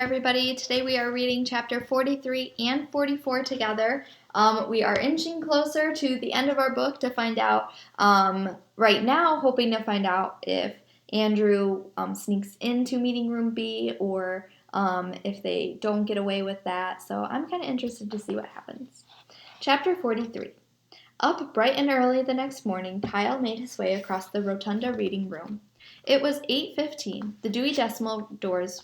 Everybody. Today we are reading chapter 43 and 44 together. We are inching closer to the end of our book to find out, right now, hoping to find out if Andrew sneaks into meeting room B or if they don't get away with that. So I'm kind of interested to see what happens. Chapter 43. Up bright and early the next morning, Kyle made his way across the rotunda reading room. It was 8:15. The Dewey Decimal doors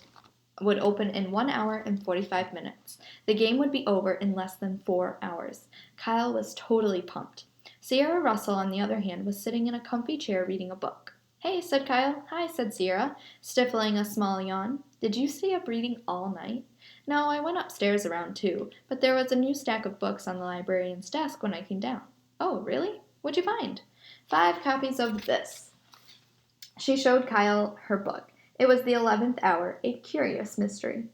would open in 1 hour and 45 minutes. The game would be over in less than 4 hours. Kyle was totally pumped. Sierra Russell, on the other hand, was sitting in a comfy chair reading a book. "Hey," said Kyle. "Hi," said Sierra, stifling a small yawn. "Did you stay up reading all night?" "No, I went upstairs around 2, but there was a new stack of books on the librarian's desk when I came down." "Oh, really? What'd you find?" "5 copies of this." She showed Kyle her book. It was The 11th Hour, a curious mystery.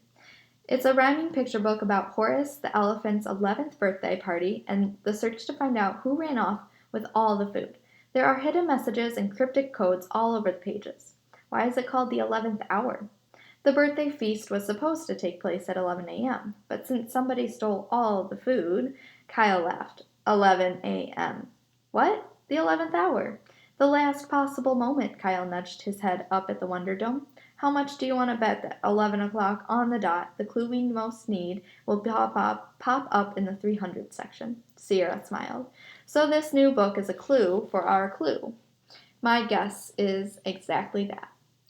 It's a rhyming picture book about Horace the elephant's 11th birthday party and the search to find out who ran off with all the food. There are hidden messages and cryptic codes all over the pages. Why is it called the 11th Hour? The birthday feast was supposed to take place at 11 a.m., but since somebody stole all the food, Kyle laughed. 11 a.m. What? The 11th hour. The last possible moment, Kyle nudged his head up at the Wonder Dome. How much do you want to bet that 11 o'clock on the dot, the clue we most need, will pop up in the 300 section? Sierra smiled. So this new book is a clue for our clue. My guess is exactly that.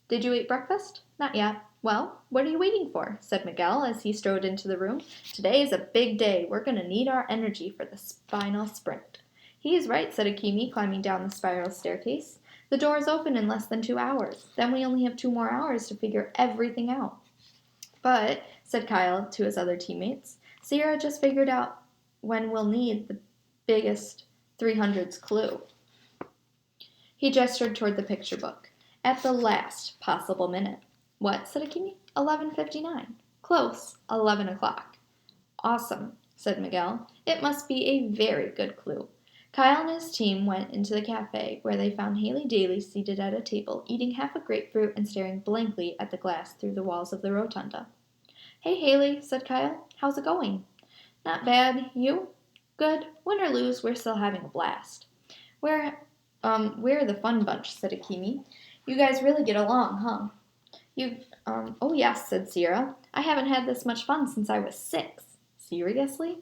Did you eat breakfast? Not yet. Well, what are you waiting for? Said Miguel as he strode into the room. Today is a big day. We're going to need our energy for the final sprint. He is right, said Akimi, climbing down the spiral staircase. The doors open in less than 2 hours. Then we only have 2 more hours to figure everything out. But, said Kyle to his other teammates, Sierra just figured out when we'll need the biggest 300s clue. He gestured toward the picture book. At the last possible minute. What? Said Akimi. 11:59. Close. 11 o'clock. Awesome, said Miguel. It must be a very good clue. Kyle and his team went into the cafe, where they found Haley Daly seated at a table, eating half a grapefruit and staring blankly at the glass through the walls of the rotunda. Hey, Haley, said Kyle. How's it going? Not bad. You? Good. Win or lose, we're still having a blast. We're the fun bunch, said Akimi. You guys really get along, huh? Oh yes, said Sierra. I haven't had this much fun since I was 6. Seriously?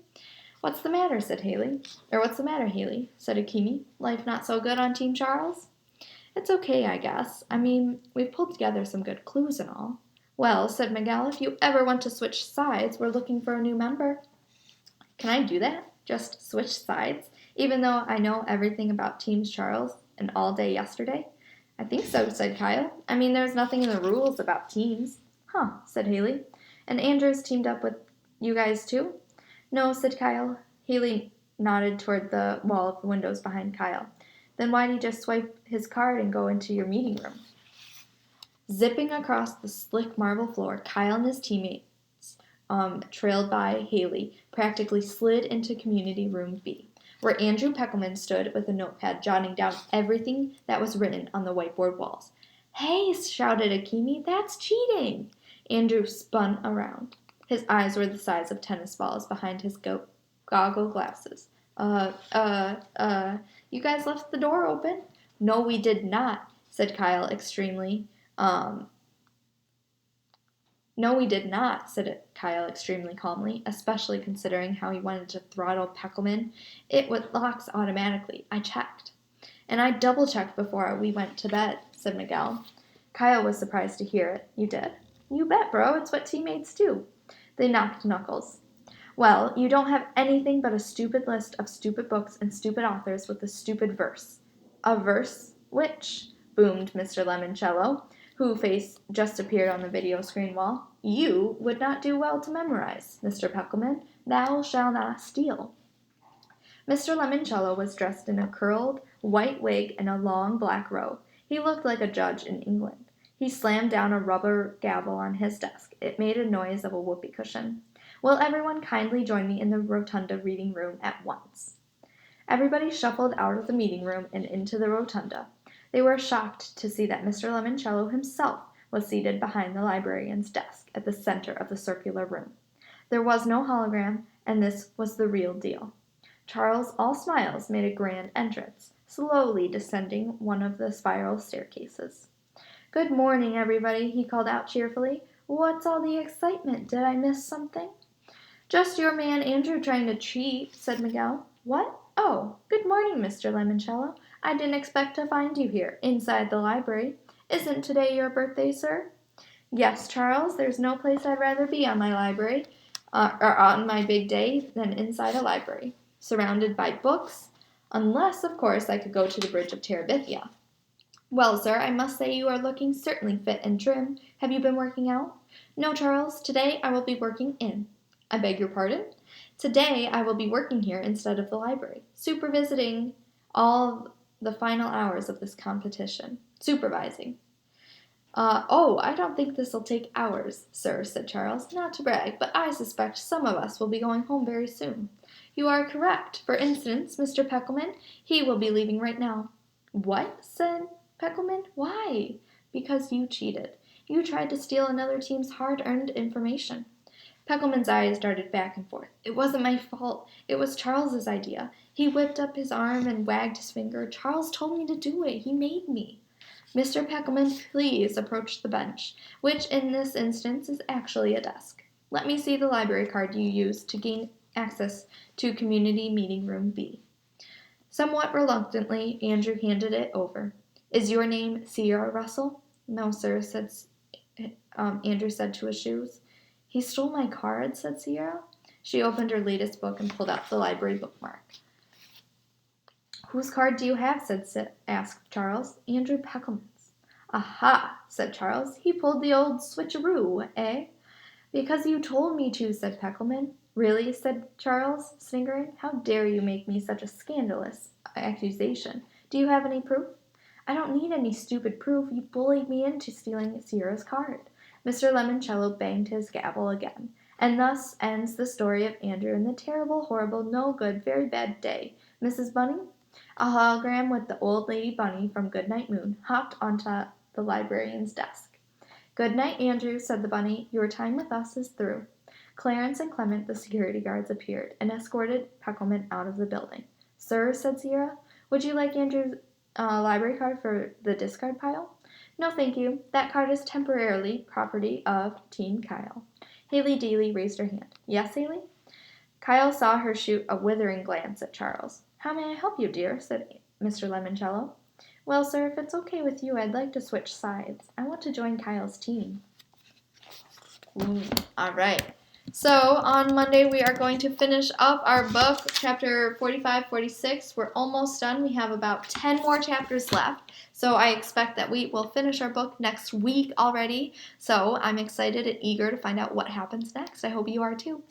What's the matter, said Haley. Or what's the matter, Haley, said Akimi. Life not so good on Team Charles? It's okay, I guess. I mean, we've pulled together some good clues and all. Well, said Miguel, if you ever want to switch sides, we're looking for a new member. Can I do that? Just switch sides? Even though I know everything about Team Charles and all day yesterday? I think so, said Kyle. I mean, there's nothing in the rules about teams. Huh, said Haley. And Andrew's teamed up with you guys too? No, said Kyle. Haley nodded toward the wall of the windows behind Kyle. Then why'd he just swipe his card and go into your meeting room? Zipping across the slick marble floor, Kyle and his teammates, trailed by Haley, practically slid into Community Room B, where Andrew Peckelman stood with a notepad jotting down everything that was written on the whiteboard walls. Hey, shouted Akimi, that's cheating! Andrew spun around. His eyes were the size of tennis balls behind his goggle glasses. You guys left the door open? No, we did not, said Kyle extremely. No, we did not, said Kyle extremely calmly, especially considering how he wanted to throttle Peckelman. It locks automatically. I checked. And I double-checked before we went to bed, said Miguel. Kyle was surprised to hear it. You did? You bet, bro. It's what teammates do. They knocked knuckles. Well, you don't have anything but a stupid list of stupid books and stupid authors with a stupid verse. A verse? Which? Boomed Mr. Lemoncello, whose face just appeared on the video screen wall. You would not do well to memorize, Mr. Peckelman. Thou shalt not steal. Mr. Lemoncello was dressed in a curled white wig and a long black robe. He looked like a judge in England. He slammed down a rubber gavel on his desk. It made a noise of a whoopee cushion. Will everyone kindly join me in the rotunda reading room at once? Everybody shuffled out of the meeting room and into the rotunda. They were shocked to see that Mr. Lemoncello himself was seated behind the librarian's desk. at the center of the circular room. There was no hologram, and this was the real deal. Charles, all smiles, made a grand entrance, slowly descending one of the spiral staircases. "Good morning, everybody," he called out cheerfully. "What's all the excitement? Did I miss something?" "Just your man Andrew trying to cheat," said Miguel. "What? Oh, good morning, Mr. Lemoncello. I didn't expect to find you here, inside the library. Isn't today your birthday, sir?" "Yes, Charles, there's no place I'd rather be on my library, or on my big day than inside a library, surrounded by books, unless, of course, I could go to the Bridge of Terabithia." "Well, sir, I must say you are looking certainly fit and trim. Have you been working out?" "No, Charles, today I will be working in." "I beg your pardon?" "Today I will be working here instead of the library, supervising all the final hours of this competition. Supervising." "Oh, I don't think this'll take hours, sir," said Charles. "Not to brag, but I suspect some of us will be going home very soon." "You are correct. For instance, Mr. Peckelman, he will be leaving right now." "What?" said Peckelman. "Why?" "Because you cheated. You tried to steal another team's hard-earned information." Peckelman's eyes darted back and forth. "It wasn't my fault. It was Charles's idea. He whipped up his arm and wagged his finger. Charles told me to do it. He made me." "Mr. Peckelman, please approach the bench, which in this instance is actually a desk. Let me see the library card you used to gain access to Community Meeting Room B." Somewhat reluctantly, Andrew handed it over. "Is your name Sierra Russell?" "No, sir," Andrew said to his shoes. "He stole my card," said Sierra. She opened her latest book and pulled out the library bookmark. "Whose card do you have?" asked Charles. "Andrew Peckelman's." "Aha!" said Charles. "He pulled the old switcheroo, eh?" "Because you told me to," said Peckelman. "Really?" said Charles, sniggering. "How dare you make me such a scandalous accusation? Do you have any proof?" "I don't need any stupid proof. You bullied me into stealing Sierra's card." Mr. Lemoncello banged his gavel again. "And thus ends the story of Andrew and the terrible, horrible, no good, very bad day. Mrs. Bunny?" A hologram with the old lady Bunny from Goodnight Moon hopped onto the librarian's desk. "Good night, Andrew," said the bunny. "Your time with us is through." Clarence and Clement, the security guards, appeared and escorted Peckelman out of the building. "Sir," said Sierra, "would you like Andrew's library card for the discard pile?" "No, thank you. That card is temporarily property of Team Kyle." Haley Deely raised her hand. "Yes, Haley?" Kyle saw her shoot a withering glance at Charles. "How may I help you, dear?" said Mr. Lemoncello. "Well, sir, if it's okay with you, I'd like to switch sides. I want to join Kyle's team." All right. So on Monday, we are going to finish up our book, chapter 45, 46. We're almost done. We have about 10 more chapters left. So I expect that we will finish our book next week already. So I'm excited and eager to find out what happens next. I hope you are too.